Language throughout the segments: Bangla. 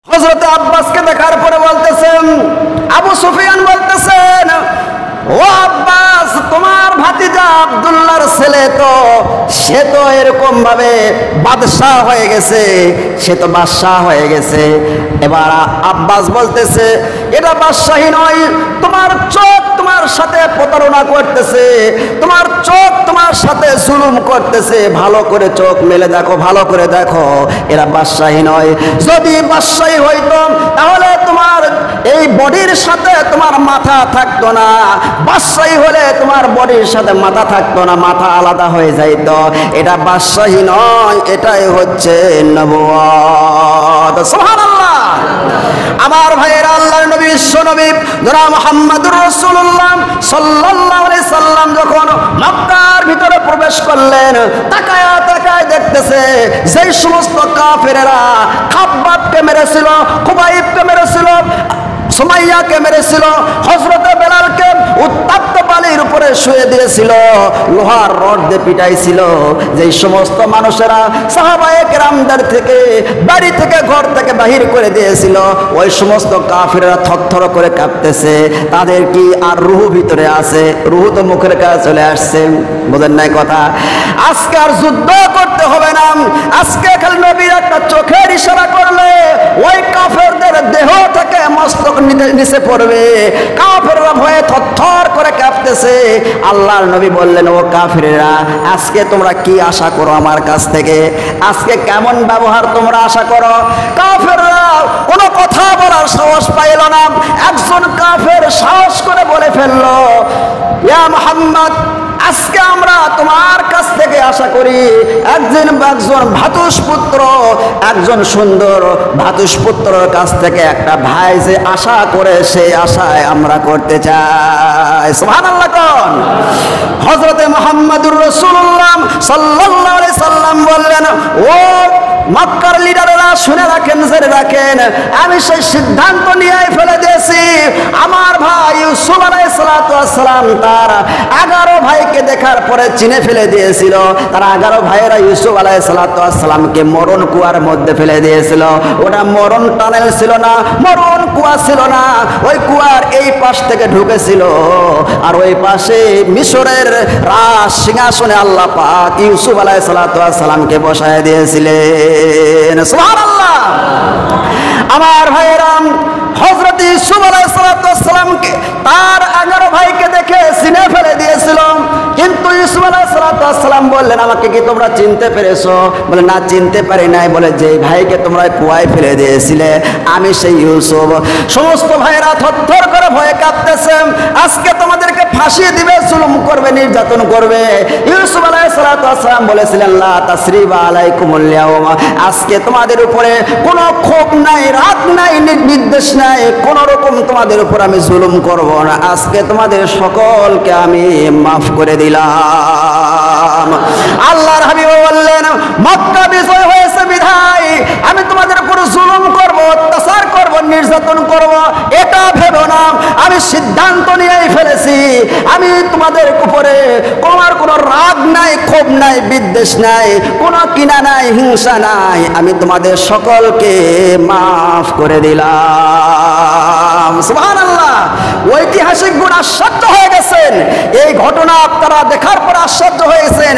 হযরত আব্বাসকে দেখার পরে বলতেছেন, আবু সুফিয়ান বলতেছেন, ও আব্বাস, তোমার ভাতিজা আব্দুল্লাহর ছেলে তো, সে তো এরকম ভাবে বাদশাহ হয়ে গেছে, সে তো বাদশাহ হয়ে গেছে। এবার আব্বাস বলতেছে, এটা বাদশাহী নয়, তোমার চোখ তোমার সাথে প্রতারণা করতেছে, তোমার চোখ তোমার সাথে জুলুম করতেছে, ভালো করে চোখ মেলে দেখো, ভালো করে দেখো, এরা বাদশাহী নয়। যদি বাদশাহী হইতো তাহলে তোমার এই বডির সাথে তোমার মাথা থাকতো না, বাদশাহী হলে তোমার বডির সাথে মাথা থাকতো না, মাথা আলাদা হয়ে যাইত। এটা বাদশাহী নয়, এটাই হচ্ছে নবুয়ত। সুবহানাল্লাহ। আমার ভাইয়েরা, আল্লাহর নবী, বিশ্ব নবী জনাব মুহাম্মদুর রাসূলুল্লাহ সাল্লাল্লাহু আলাইহি সাল্লাম যখন মক্কার ভিতরে প্রবেশ করলেন, তাকায় তাকায় দেখতেছে যেই সমস্ত কাফেরেরা খাব্বাবকে মেরেছিল, খুবাইবকে মেরেছিল, সুমাইয়াকে মেরেছিল, হযরত বেলালকে উত্তপ্ত বালির উপরে শুয়ে দিয়েছিল, লোহার রড দিয়ে পিটাইছিল, যেই সমস্ত মানুষেরা সাহাবায়ে কেরামদের থেকে বাড়ি থেকে ঘর থেকে বাহির করে দিয়েছিল, ওই সমস্ত কাফেররা থরথর করে কাঁপতেছে। তাদের কি আর রূহ ভিতরে আছে? রূহ তো মুখের কাছে চলে আসছে। বুঝেন নাই কথা? আজকে আর যুদ্ধ করতে হবে না, আজকে খালি নবীর একটা চোখের ইশারা করলে ওই কাফেরদের দেহ থেকে মস্তক নিচে পড়বে, কাফেররা ভয়ে থরথর করে কাঁপতেছে। আল্লাহর নবী বললেন, ও কাফেররা, আজকে তোমরা কি আশা করো আমার কাছ থেকে? আজকে কেমন ব্যবহার তোমরা আশা করো? কাফেররা কোনো কথা বলার সাহস পাইল না। একজন কাফের সাহস করে বলে ফেললো, ইয়া মুহাম্মদ, আজকে আমরা তোমার কাছ থেকে আশা করি একজন ভ্রাতুষ্পুত্র, একজন সুন্দর ভ্রাতুষ্পুত্রের কাছ থেকে একটা ভাই যে আশা করে, সেই আশায় আমরা করতে চাই। সুবহানাল্লাহ। কোন হযরতে মুহাম্মদুর রাসূলুল্লাহ সাল্লাল্লাহু আলাইহি সাল্লাম বললেন, ও মক্কার লিডাররা শুনে রাখেন, জেনে রাখেন, আমি সেই সিদ্ধান্ত নিয়ে ফেলে দিয়েছি। আমার ভাই ইউসুফ আলাইহিস সালাম তার 11 ভাইকে দেখার পরে চিনে ফেলে দিয়েছিল। তার 11 ভাইয়েরা ইউসুফ আলাইহিস সালামকে মরণ কুয়ার মধ্যে ফেলে দিয়েছিল। ওটা মরণ টানেল ছিল না, মরণ কুয়া ছিল না, ওই কুয়ার এই পাশ থেকে ঢুকেছিল, আর ওই পাশে মিশরের রাজ সিংহাসনে আল্লাহ পাক ইউসুফ আলাইহিস সালামকে বসায় দিয়েছিলেন। সুবহানাল্লাহ। আমার ভাইয়েরা, হযরত ইউসুফ আলাইহিস সালামকে তার 11 ভাইকে দেখে চিনে ফেলে দিয়েছিল, কিন্তু ইউসুফ আলাইহিস সালাম বললেন, আমাকে কি তোমরা চিনতে পেরেছো? বলে, না, চিনতে পারি নাই। বলে, যে ভাইকে তোমরা কুয়ায় ফেলে দিয়েছিলে আমি সেই ইউসুফ। সমস্ত ভাইয়েরা থরথর করে ভয়ে কাঁপতেছে, আজকে তোমাদেরকে ফাঁসিয়ে দিবে, জুলুম করবে, নির্যাতন করবে। ইউসুফ আলাইহিস সালাম বলেছিলেন, লা তাসরিবা আলাইকুমুল ইয়াওমা, আজকে তোমাদের উপরে কোনো ক্ষোভ নাই, রাগ নাই, নির্দেশ নাই, কোন রকম তোমাদের উপর আমি জুলুম করব না, আজকে তোমাদের সকলকে আমি মাফ করে দিলাম। আল্লাহর হাবিব বললেন, মক্কা বিজয় হয়েছে বিধায় আমি তোমাদের উপর জুলুম করব, অত্যাচার করব, নির্যাতন করব, এটা ভেবো না। আমি সিদ্ধান্ত নিয়েই ফেলেছি, আমি তোমাদের উপরে কোনো রাগ নাই, ক্ষোভ নাই, বিদ্বেষ নাই, কোনো কিনা নাই, হিংসা নাই, আমি তোমাদের সকলকে মাফ করে দিলাম। সুবহানাল্লাহ। ঐতিহাসিক গুণ আশ্চর্য হয়ে গেছেন, এই ঘটনা আপনারা দেখার পর আশ্চর্য হয়েছেন।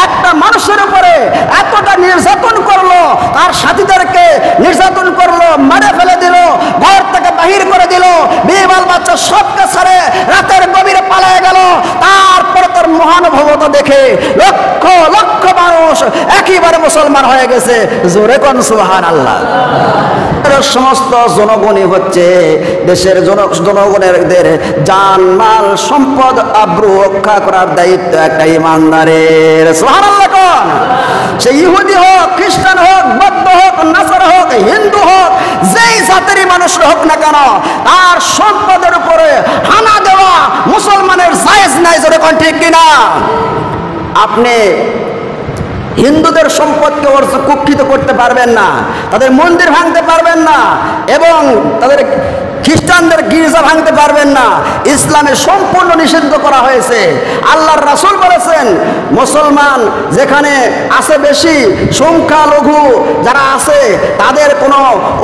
একটা মানুষের উপরে এতটা নির্যাতন করলো, তার সাথীদেরকে নির্যাতন করলো, মেরে ফেলে দিল, ঘর থেকে বাহির করে দিল, বিয়ে বাল বাচ্চা সবকে ছেড়ে রাতের গভীরে পালিয়ে গেল। তারপরে তার মহানুভবতা দেখে লক্ষ লক্ষ মানুষ একেবারে মুসলমান হয়ে গেছে। জোরে কোন সুবহানাল্লাহ। সমস্ত জনগণই হচ্ছে দেশের জনগণের জান মাল সম্পদ আব্রু রক্ষা করার দায়িত্ব একটা ইমানদারের। সুবহানাল্লাহ। কোন সে ইহুদি হোক, খ্রিস্টান হোক, বৌদ্ধ হোক, নাসারা হোক, হিন্দু হোক, যেই জাতেরই মানুষ হোক না কেন, তার সম্পদের উপরে হানা দেওয়া মুসলমানের জায়েজ নাই। জোরে কোন ঠিক কিনা? আপনি হিন্দুদের সম্পদকে কুক্ষিত করতে পারবেন না, তাদের মন্দির ভাঙতে পারবেন না, এবং তাদের খ্রিস্টানদের গির্জা ভাঙতে পারবেন না, ইসলামে সম্পূর্ণ নিষিদ্ধ করা হয়েছে। আল্লাহর রাসূল বলেছেন, মুসলমান যেখানে আছে বেশি, সংখ্যালঘু যারা আছে তাদের কোনো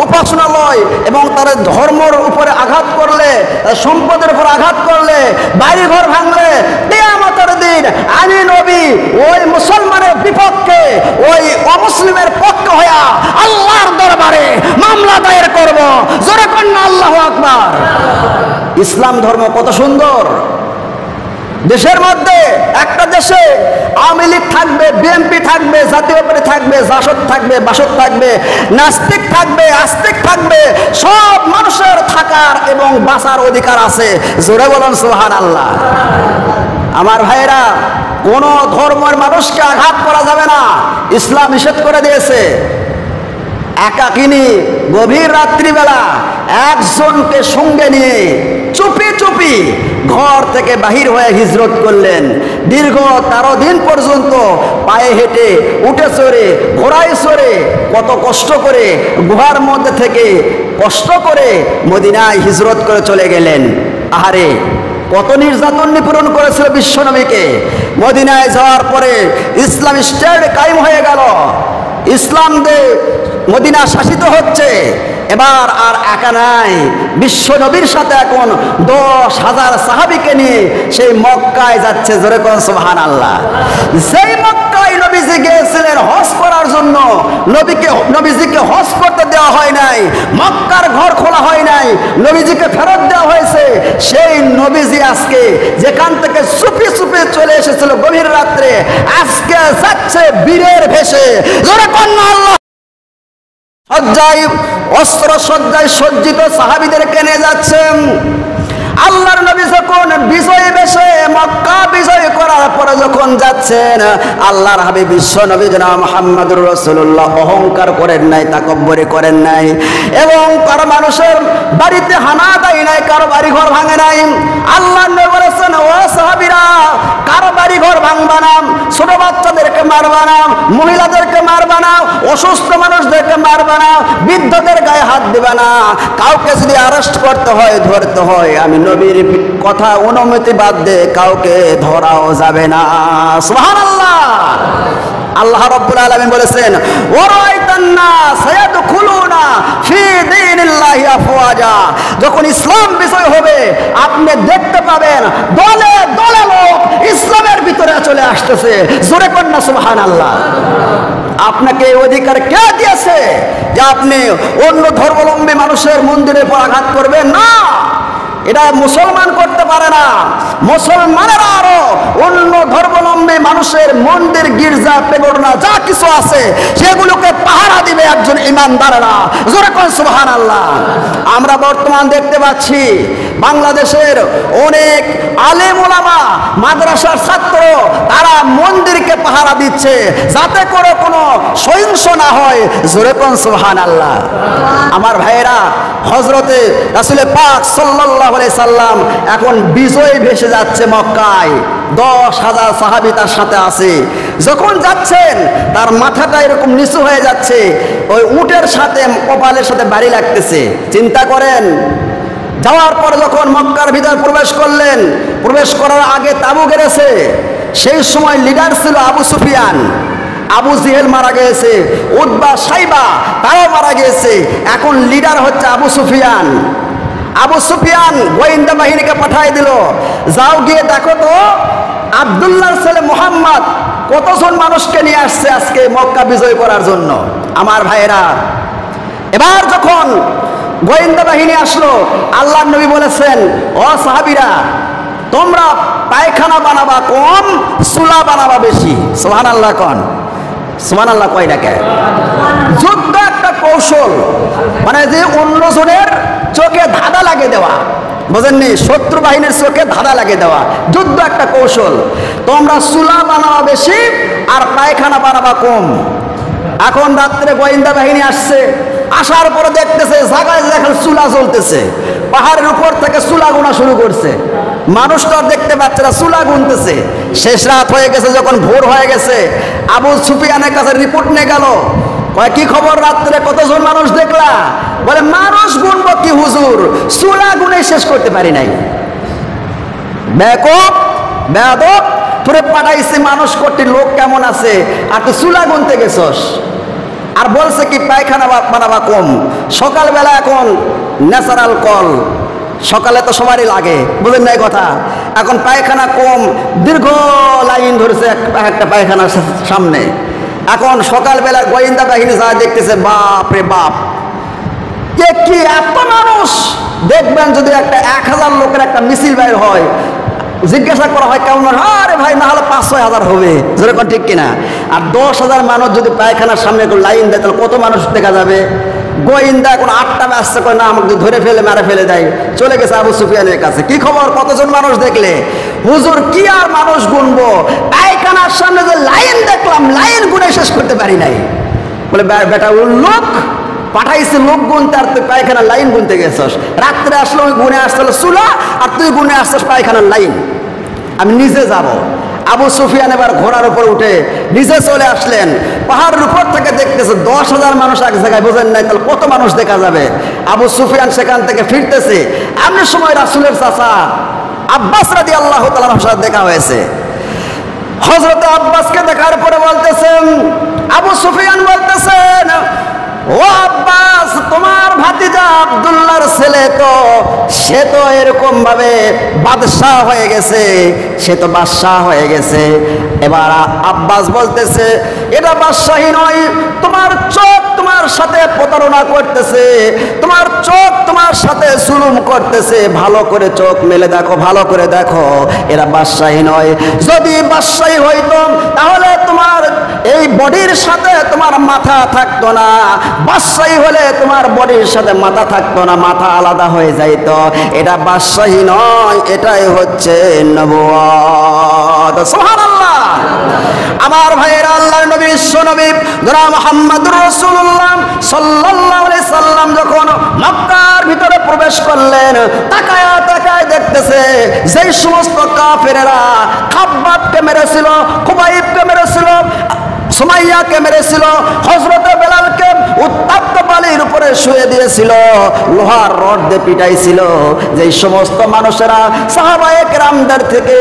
উপাসনালয় এবং তাদের ধর্মের উপরে আঘাত করলে, সম্পদের উপর আঘাত করলে, বাড়িঘর ভাঙলে, কিয়ামতের দিন আমি নবী ওই মুসলমানের বিপক্ষে, ওই অমুসলিমের পক্ষে হইয়া আল্লাহর দরবারে মামলা দায়ের করব। জোরে কন্যা আল্লাহু আকবার। ইসলাম ধর্ম কত সুন্দর। দেশের মধ্যে একটা দেশে আওয়ামী লীগ থাকবে, বিএনপি থাকবে, জাতীয় পার্টি থাকবে, জাসদ থাকবে, বাসদ থাকবে, নাস্তিক থাকবে, আস্তিক থাকবে, সব মানুষের থাকার এবং বাঁচার অধিকার আছে। জোরে বলুন সুবহানাল্লাহ। আমার ভাইরা, কোন ধর্মের মানুষকে আঘাত করা যাবে না, ইসলাম নিষেধ করে দিয়েছে। একাকিনী গভীর রাত্রিবেলা একজনকে সঙ্গে নিয়ে চুপি চুপি ঘর থেকে বাহির হয়ে হিজরত করলেন। দীর্ঘ 13 দিন পর্যন্ত পায়ে হেঁটে, উঠে চড়ে, ঘোড়ায় চড়ে, কত কষ্ট করে গুহার মধ্যে থেকে কষ্ট করে মদিনায় হিজরত করে চলে গেলেন। আহারে, কত নির্যাতন নিপীড়ন করেছিল বিশ্বনবীকে। মদিনায় যাওয়ার পরে ইসলাম স্টেট কায়েম হয়ে গেল, ইসলাম মদিনা শাসিত হচ্ছে। এবার আর একা নাই, বিশ্ব নবীর সাথে এখন 10,000 সাহাবীকে নিয়ে সেই মক্কায় যাচ্ছে। জোরে কোন সুবহানাল্লাহ। সেই মক্কায় নবীজি গিয়েছিলেন হজ করার জন্য, নবীজিকে হজ করতে দেওয়া হয় নাই, মক্কার ঘর খোলা হয় নাই, নবীজিকে ফেরত দেওয়া হয়েছে। সেই নবীজি আজকে যেখান থেকে চুপি চুপি চলে এসেছিল গভীর রাত্রে, আজকে যাচ্ছে বীরের ভেষে। জোরে কোন আল্লাহ। সজ্জায়, অস্ত্র সজ্জায় সজ্জিত সাহাবীদেরকে নিয়ে যাচ্ছেন। আল্লাহর নবী যখন বিজয় বেশে মক্কা বিজয় করার পরে যখন যাচ্ছেন, আল্লাহর হাবিব বিশ্ব নবী জনাব মুহাম্মদুর রাসূলুল্লাহ অহংকার করেন নাই, তাকব্বুরি করেন নাই, এবং কারো মানুষের বাড়িতে হানা দেয় নাই, কারো বাড়ি ঘর ভাঙে নাই। আল্লাহর নবী বলেছেন, ও সাহাবীরা, কারো বাড়ি ঘর ভাঙবা না, ছোট বাচ্চাদেরকে মারবা না, মহিলাদেরকে মারবা না, অসুস্থ মানুষদেরকে মারবা না, বৃদ্ধদের গায়ে হাত দিবা না। কাউকে যদি অ্যারেস্ট করতে হয়, ধরতে হয়, আমি নবীর কথা অনুমতি বাদ দিয়ে কাউকে ধরাও যাবে না। সুবহানাল্লাহ। আল্লাহ রাব্বুল আলামিন বলেছেন, ওয়ারাইতান নাস ইয়াদখুলুনা ফি দীনিল্লাহি আফওয়াজা। যখন ইসলাম বিজয় হবে, আপনি দেখতে পাবেন দলে দলে লোক ইসলামের ভিতরে চলে আসতেছে। জোরে কোন না সুবহানাল্লাহ। আপনাকে এই অধিকার কে দিয়েছে যে আপনি অন্য ধর্মাবলম্বী মানুষের মন্দিরের উপর আঘাত করবেন? না, এটা মুসলমান করতে পারে না। মুসলমানেরা আরো অন্য ধর্মাবলম্বী মানুষের মন্দির, গির্জা, পেগোডা যা কিছু আছে সেগুলোকে পাহারা দিবে একজন ইমানদারেরা। জোরে কোন সুবহানাল্লাহ। আমরা বর্তমান দেখতে পাচ্ছি বাংলাদেশের অনেক আলেম ওলামা, মাদ্রাসার ছাত্র, তারা মন্দিরকে পাহারা দিচ্ছে যাতে করে কোনো সহিংস না হয়। জোরে কোন সুবহানাল্লাহ। আমার ভাইয়েরা, হযরতে রাসূল পাক সাল্লাল্লাহু আলাইহি সাল্লাম এখন বিজয় ভেসে যাচ্ছে মক্কায়। 10,000 সাহাবী তার সাথে আছে। যখন যাচ্ছেন তার মাথাটা এরকম নিচু হয়ে যাচ্ছে, ওই উটের সাথে কপালের সাথে বাড়ি লাগতেছে। চিন্তা করেন, যাওয়ার পর যখন মক্কার ভিতর প্রবেশ করলেন, প্রবেশ করার আগে তাবু গেড়েছে। সেই সময় লিডার ছিল আবু সুফিয়ান, আবু জেহেল মারা গিয়েছে, উতবা, সাইবা তারাও মারা গিয়েছে। এখন লিডার হচ্ছে আবু সুফিয়ান। আবু সুফিয়ান গোয়েন্দা বাহিনীকে পাঠিয়ে দিল, যাও গিয়ে দেখো তো আব্দুল্লাহর ছেলে মুহাম্মদ কতজন মানুষকে নিয়ে আসছে আজকে মক্কা বিজয় করার জন্য। আমার ভাইয়েরা, এবার যখন গোয়েন্দা বাহিনী আসলো, আল্লাহর নবী বলেছেন, ও সাহাবীরা, তোমরা পায়খানা বানাবা কম, চুলা বানাবা বেশি। সুবহানাল্লাহ কোন। সুবহানাল্লাহ কয় না কে? যুদ্ধ একটা কৌশল, মানে যে অন্যজনের চোখে ধাঁধা লাগিয়ে দেওয়া, বুঝেননি? শত্রু বাহিনীর চোখে ধাঁধা লাগিয়ে দেওয়া যুদ্ধ একটা কৌশল। তোমরা চুলা বানাবা বেশি আর পায়খানা বানাবা কম। এখন রাত্রে গোয়েন্দা বাহিনী আসছে, আসার পরে দেখতেছে জায়গায় দেখেন চুলা জ্বলতেছে, পাহাড়ের উপর থেকে চুলা গোনা শুরু করছে। মানুষটা দেখতে পাচ্ছে না, চুলা গুনতেছে। শেষ রাত হয়ে গেছে, যখন ভোর হয়ে গেছে, আবু সুফিয়ানের কাছে রিপোর্ট নিয়ে গেল। কয়, কি খবর, রাত্রে কতজন মানুষ দেখলা? বলে, মানুষ গুনবো কি হুজুর চুলা গুনে শেষ করতে পারি নাই। বেকুব বেয়াদব, তোরে পাঠাইছে মানুষ করতে লোক কেমন আছে আর তুই চুলা গুনতে গেছস। আর বলছে কি পায়খানা বানাবা কম, সকালবেলা এখন ন্যাচারাল কল, সকালে তো সবারই লাগে, বুঝেন নাই কথা। এখন পায়খানা কম, দীর্ঘ লাইন ধরেছে একটা পায়খানার সামনে। এখন সকালবেলা গোয়েন্দা বাহিনী যা দেখতেছে, বাপ রে বাপ, কি এত মানুষ। দেখবেন যদি একটা 1000 লোকের একটা মিছিল বাইর হয়, জিজ্ঞাসা করা হয় কেমন, আরে ভাই না হলে 5-6 হাজার হবে, যেরকম ঠিক কিনা। আর 10,000 মানুষ যদি পায়খানার সামনে লাইন দেয় তাহলে কত মানুষ দেখা যাবে। গোয়েন্দা এখন 8টা ব্যস্ত করে না, আমাকে ধরে ফেলে মেরে ফেলে দেয়, চলে গেছে আবু সুফিয়ানের কাছে। কি খবর, কতজন মানুষ দেখলে? হুজুর কি আর মানুষ গুনবো, পায়খানার সামনে যে লাইন দেখলাম, লাইন গুনে শেষ করতে পারি নাই। বলে বেটা লোক পাঠাইছে লোক গুনতে, আর তুই পায়খানার লাইন গুনতে গেছস। রাত্রে আসলে ওই গুনে আসতে হলো চুলা, আর তুই গুনে আসছিস পায়খানার লাইন। আমি নিজে যাব। আবু সুফিয়ান এবার ঘোড়ার উপর উঠে নিজে চলে আসলেন। পাহাড়ের উপর থেকে দেখতেছে 10,000 মানুষ এক জায়গায়, বোঝেন নাই তাহলে কত মানুষ দেখা যাবে। আবু সুফিয়ান সেখান থেকে ফিরতেছে, এমন সময় রাসূলের চাচা আব্বাস রাদিয়াল্লাহু তাআলার সাথে দেখা হয়েছে। হযরত আব্বাসকে দেখার পরে বলতেছেন, আবু সুফিয়ান বলতেছেন, ও আব্বাস, তোমার ভাতিজা আব্দুল্লাহর ছেলে তো, সে তো এরকম ভাবে বাদশাহ হয়ে গেছে, সে তো বাদশাহ হয়ে গেছে। এবার আব্বাস বলতেছে, এটা বাদশাহী নয়, তোমার চোখ তোমার সাথে প্রতারণা করতেছে, তোমার চোখ তোমার সাথে জুলুম করতেছে। ভালো করে চোখ মেলে দেখো, ভালো করে দেখো, এরা বাদশাহী নয়। যদি বাদশাহী হইতো তাহলে তোমার এই বডির সাথে তোমার মাথা থাকতো না, বাদশাহী হলে তোমার বডির সাথে মাথা থাকতো না, মাথা আলাদা হয়ে যাইতো। এটা বাদশাহী নয়, এটাই হচ্ছে নবুয়ত। সুবহানাল্লাহ। আমার ভাইয়েরা, আল্লাহর নবী বিশ্বনবী জনাব মুহাম্মদুর রাসূলুল্লাহ সাল্লাল্লাহু আলাইহি সাল্লাম যখন মক্কার ভিতরে প্রবেশ করলেন, তাকায় তাকায় দেখতেছে যেই সমস্ত কাফেরেরা খাব্বাবকে মেরেছিল, খুবাইবকে মেরেছিল, সুমাইয়াকে মেরেছিল, হযরত বেলালকে উত্তপ্ত বালির উপরে শুয়ে দিয়েছিল, লোহার রড দিয়ে পিটাইছিল, যেই সমস্ত মানুষেরা সাহাবায়ে কেরামদের থেকে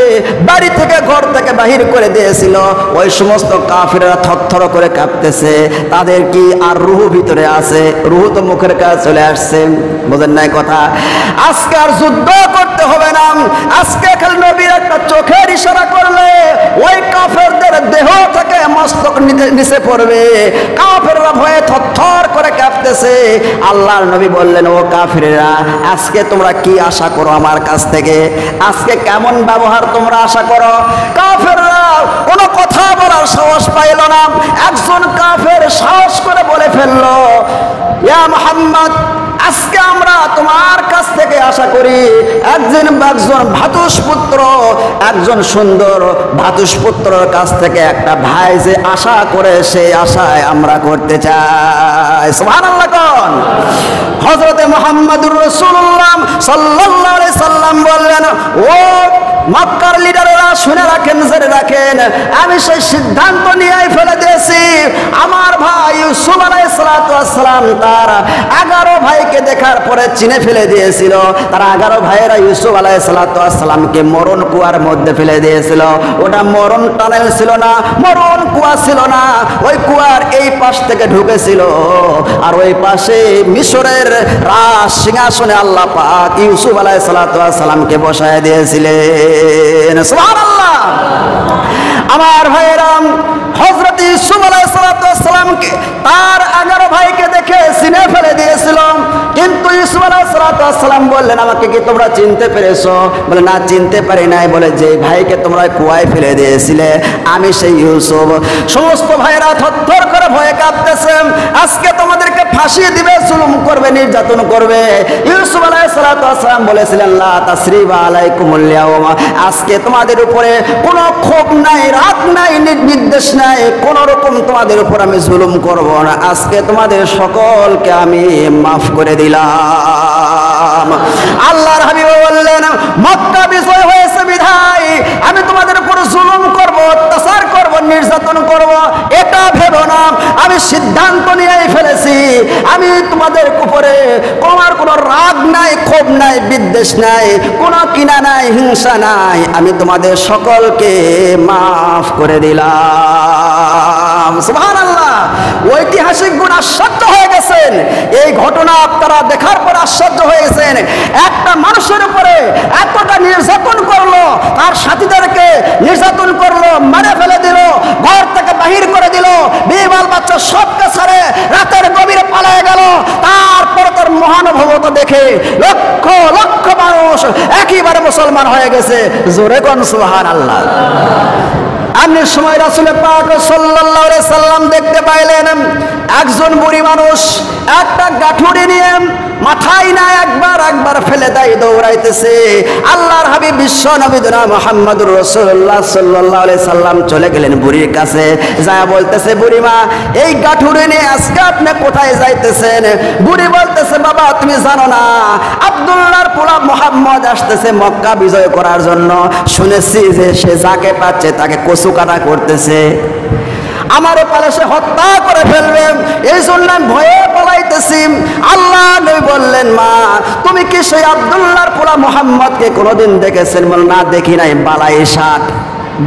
বাড়ি থেকে ঘর থেকে বাহির করে দিয়েছিল, ওই সমস্ত কাফিররা থরথর করে কাঁপতেছে। তাদের কি আর রূহ ভিতরে আছে? রূহ তো মুখের কাছে চলে আসছে, বুঝেন নাই কথা। আজকে আর যুদ্ধ করতে হবে না, আজকে খালি নবীর একটা চোখের ইশারা করলে ওই কাফেরদের দেহ থেকে মস্তক নিচে পড়বে। কাফেররা ভয়ে থরথর করে কাঁপতেছে। আল্লাহর নবী বললেন, ও কাফেররা, আজকে তোমরা কি আশা করো আমার কাছ থেকে? আজকে কেমন ব্যবহার তোমরা আশা করো? কাফেররা কোনো কথা বলার সাহস পাইল না। একজন কাফের সাহস করে বলে ফেললো, ইয়া মুহাম্মদ, আজকে আমরা তোমার কাছ থেকে আশা করি একজন ভ্রাতুষ্পুত্র, একজন সুন্দর ভ্রাতুষ্পুত্রের কাছ থেকে একটা ভাই যে আশা করে সেই আশায় আমরা করতে চাই। সুবহানাল্লাহ। কোন হযরতে মুহাম্মদুর রাসূলুল্লাহ সাল্লাল্লাহু আলাইহি সাল্লাম বললেন, ও মক্কার লিডারেরা শুনে রাখেন, জেনে রাখেন, আমি সেই সিদ্ধান্ত নিয়ে ফেলে দিয়েছি। আমার ভাই ইউসুফ আলাইহিস সালাম তার 11 ভাইকে দেখার পরে চিনে ফেলে দিয়েছিল। তার 11 ভাইয়েরা ইউসুফ আলাইহিস সালামকে মরণ কুয়ার মধ্যে ফেলে দিয়েছিল। ওটা মরণ টানেল ছিল না, মরণ কুয়া ছিল না, ওই কুয়ার এই পাশ থেকে ঢুকেছিল, আর ওই পাশে মিশরের রাজ সিংহাসনে আল্লাহ পাক ইউসুফ আলাইহিস সালামকে বসায় দিয়েছিলেন। সুবহানাল্লাহ। আমার ভাইয়েরা, হযরত ইউসুফ আলাইহিস সালামকে তার 11 ভাইকে দেখে চিনে ফেলে দিয়েছিল, কিন্তু ইউসুফ আলাইহিস সালাম বললেন, আমাকে কি তোমরা চিনতে পেরেছো? বলে, না, চিনতে পারি নাই। বলে, যে ভাইকে তোমরা কুয়ায় ফেলে দিয়েছিলে আমি সেই ইউসুফ। সমস্ত ভাইরা থরথর করে ভয়ে কাঁপতেছে, আজকে তোমাদেরকে ফাঁসিয়ে দিবে, জুলুম করবে, নির্যাতন করবে। ইউসুফ আলাইহিস সালাম বলেছিলেন, লা তাসরিবা আলাইকুমুল ইয়াওমা, আজকে তোমাদের উপরে কোনো ক্ষোভ নাই, রাগ নাই, নির্দেশ নাই, কোন রকম তোমাদের উপর আমি জুলুম করব না, আজকে তোমাদের সকলকে আমি মাফ করে দিলাম। আল্লাহর হাবিব বললেন, মক্কা বিজয় হয়েছে বিধায় তোমাদের উপর জুলুম করব, অত্যাচার করব, নির্যাতন করব, এটা ভেবো না। আমি আমি সিদ্ধান্ত নিয়েই ফেলেছি, আমি তোমাদের উপরে কোনো রাগ নাই, ক্ষোভ নাই, বিদ্বেষ নাই, কোনো কিনা নাই, হিংসা নাই, আমি তোমাদের সকলকে মাফ করে দিলাম। সুবহানাল্লাহ। ঐতিহাসিক গুণ আশ্চর্য হয়ে গেছেন। এই ঘটনা আপনারা দেখার পর আশ্চর্য হয়ে গেছেন। একটা মানুষের উপরে এতটা নির্যাতন করলো, তার সাথীদেরকে নির্যাতন করলো, মেরে ফেলে দিল, ঘর থেকে বাহির করে দিল, বিবাল বাচ্চা সবকে ছেড়ে রাতের গভীরে পালিয়ে গেল। তারপর তার মহানুভবতা দেখে লক্ষ লক্ষ মানুষ একইবারে মুসলমান হয়ে গেছে। জোরে কোন সুবহানাল্লাহ। এমনি সময় রাসূল পাক সাল্লাল্লাহু আলাইহি সাল্লাম দেখতে পাইলেন একজন বুড়ি মানুষ একটা গাঠুরি নিয়ে মাথায় না একবার ফেলে দেয়, দৌড়াইতেছে। আল্লাহর হাবিব বিশ্ব নবী জনাব মুহাম্মদুর রাসূলুল্লাহ সাল্লাল্লাহু আলাইহি সাল্লাম চলে গেলেন বুড়ির কাছে, যা বলতেছে, বুড়িমা এই গাঠুরি নিয়ে আজকে আপনি কোথায় যাইতেছেন? বুড়ি বলতেছে, বাবা তুমি জানো না আব্দুল্লাহর পোলা মুহাম্মদ আসতেছে মক্কা বিজয় করার জন্য, শুনেছি যে সে যাকে পাচ্ছে তাকে কচু কাটা করতেছে, আমারে পালে সে হত্যা করে ফেলবে, এই জন্য ভয়ে পলাইতেছি। আল্লাহ নবী বললেন, মা তুমি কি সেই আব্দুল্লাহর পোলা মুহাম্মদকে কোনোদিন দেখেছেন? বল না দেখি নাই। বালাই শাক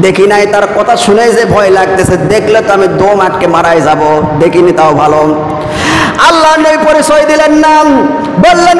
দেখি নাই, তার কথা শুনে যে ভয় লাগতেছে, দেখলে তো আমি দম আটকে মারাই যাব, দেখিনি তাও ভালো। আল্লাহ নবী পরিচয় দিলেন না, বললেন